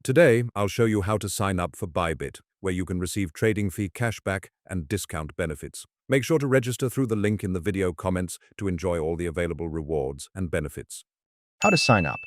Today, I'll show you how to sign up for Bybit, where you can receive trading fee cashback and discount benefits. Make sure to register through the link in the video comments to enjoy all the available rewards and benefits. How to sign up.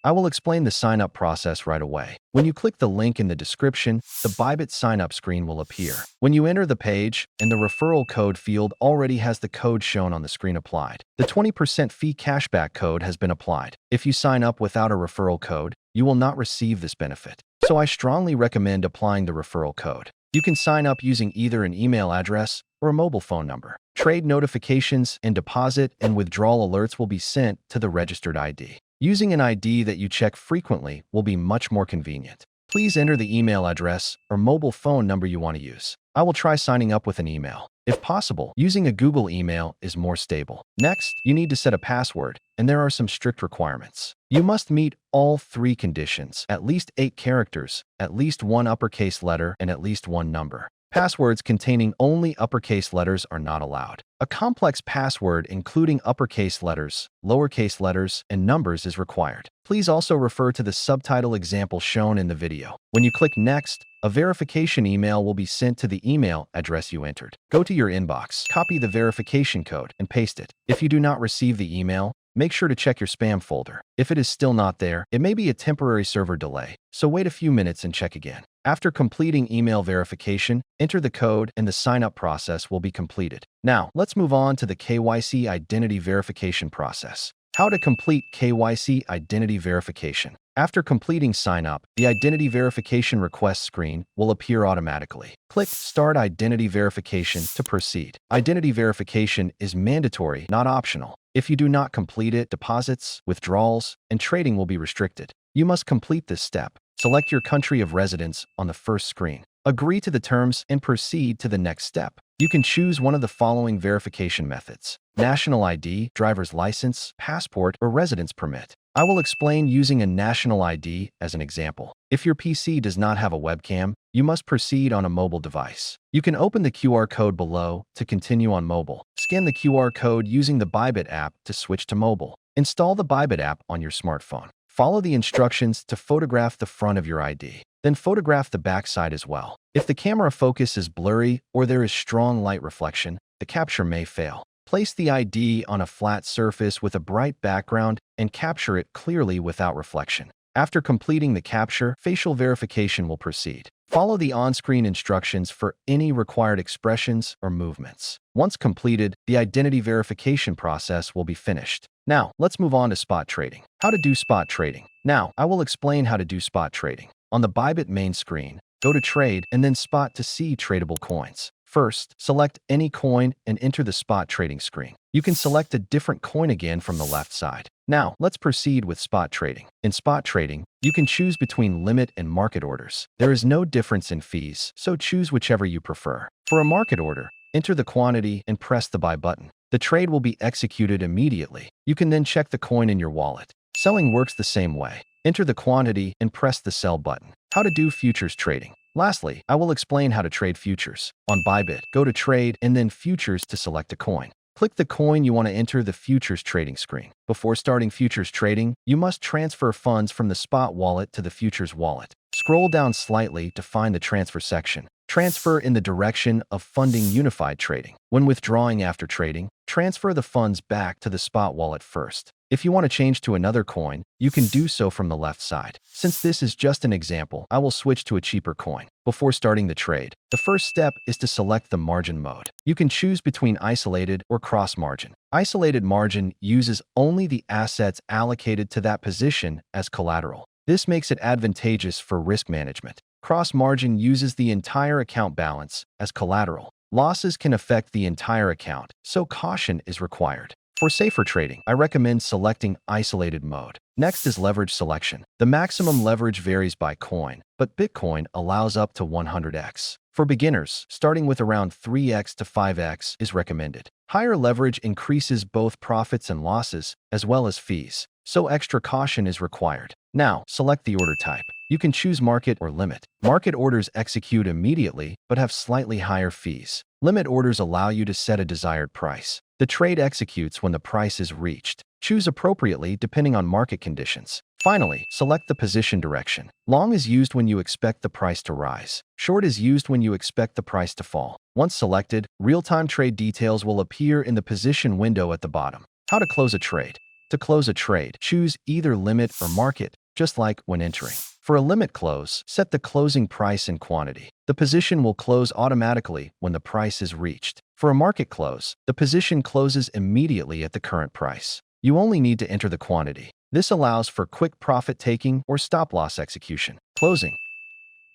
I will explain the sign up process right away. When you click the link in the description, the Bybit sign up screen will appear. When you enter the page, and the referral code field already has the code shown on the screen applied. The 20% fee cashback code has been applied. If you sign up without a referral code, you will not receive this benefit. So I strongly recommend applying the referral code. You can sign up using either an email address or a mobile phone number. Trade notifications and deposit and withdrawal alerts will be sent to the registered ID. Using an ID that you check frequently will be much more convenient. Please enter the email address or mobile phone number you want to use. I will try signing up with an email. If possible, using a Google email is more stable. Next, you need to set a password, and there are some strict requirements. You must meet all 3 conditions: at least 8 characters, at least 1 uppercase letter, and at least 1 number. Passwords containing only uppercase letters are not allowed. A complex password including uppercase letters, lowercase letters, and numbers is required. Please also refer to the subtitle example shown in the video. When you click Next, a verification email will be sent to the email address you entered. Go to your inbox, copy the verification code, and paste it. If you do not receive the email, make sure to check your spam folder. If it is still not there, it may be a temporary server delay, so wait a few minutes and check again. After completing email verification, enter the code and the sign-up process will be completed. Now, let's move on to the KYC identity verification process. How to complete KYC identity verification. After completing sign-up, the identity verification request screen will appear automatically. Click Start Identity Verification to proceed. Identity verification is mandatory, not optional. If you do not complete it, deposits, withdrawals, and trading will be restricted. You must complete this step. Select your country of residence on the first screen. Agree to the terms and proceed to the next step. You can choose one of the following verification methods: national ID, driver's license, passport, or residence permit. I will explain using a national ID as an example. If your PC does not have a webcam, you must proceed on a mobile device. You can open the QR code below to continue on mobile. Scan the QR code using the Bybit app to switch to mobile. Install the Bybit app on your smartphone. Follow the instructions to photograph the front of your ID. Then photograph the back side as well. If the camera focus is blurry or there is strong light reflection, the capture may fail. Place the ID on a flat surface with a bright background and capture it clearly without reflection. After completing the capture, facial verification will proceed. Follow the on-screen instructions for any required expressions or movements. Once completed, the identity verification process will be finished. Now, let's move on to spot trading. How to do spot trading. Now, I will explain how to do spot trading. On the Bybit main screen, go to Trade and then Spot to see tradable coins. First, select any coin and enter the spot trading screen. You can select a different coin again from the left side. Now, let's proceed with spot trading. In spot trading, you can choose between limit and market orders. There is no difference in fees, so choose whichever you prefer. For a market order, enter the quantity and press the buy button. The trade will be executed immediately. You can then check the coin in your wallet. Selling works the same way. Enter the quantity and press the sell button. How to do futures trading. Lastly, I will explain how to trade futures. On Bybit, go to Trade and then Futures to select a coin. Click the coin you want to enter the futures trading screen. Before starting futures trading, you must transfer funds from the spot wallet to the futures wallet. Scroll down slightly to find the transfer section. Transfer in the direction of funding unified trading. When withdrawing after trading, transfer the funds back to the spot wallet first. If you want to change to another coin, you can do so from the left side. Since this is just an example, I will switch to a cheaper coin. Before starting the trade, the first step is to select the margin mode. You can choose between isolated or cross margin. Isolated margin uses only the assets allocated to that position as collateral. This makes it advantageous for risk management. Cross margin uses the entire account balance as collateral. Losses can affect the entire account, so caution is required. For safer trading, I recommend selecting isolated mode. Next is leverage selection. The maximum leverage varies by coin, but Bitcoin allows up to 100x. For beginners, starting with around 3x to 5x is recommended. Higher leverage increases both profits and losses, as well as fees, so extra caution is required. Now, select the order type. You can choose market or limit. Market orders execute immediately, but have slightly higher fees. Limit orders allow you to set a desired price. The trade executes when the price is reached. Choose appropriately depending on market conditions. Finally, select the position direction. Long is used when you expect the price to rise. Short is used when you expect the price to fall. Once selected, real-time trade details will appear in the position window at the bottom. How to close a trade. To close a trade, choose either limit or market, just like when entering. For a limit close, set the closing price and quantity. The position will close automatically when the price is reached. For a market close, the position closes immediately at the current price. You only need to enter the quantity. This allows for quick profit-taking or stop-loss execution. Closing.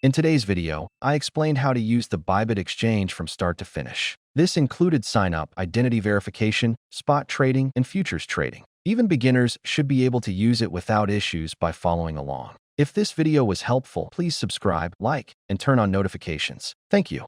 In today's video, I explained how to use the Bybit exchange from start to finish. This included sign-up, identity verification, spot trading, and futures trading. Even beginners should be able to use it without issues by following along. If this video was helpful, please subscribe, like, and turn on notifications. Thank you.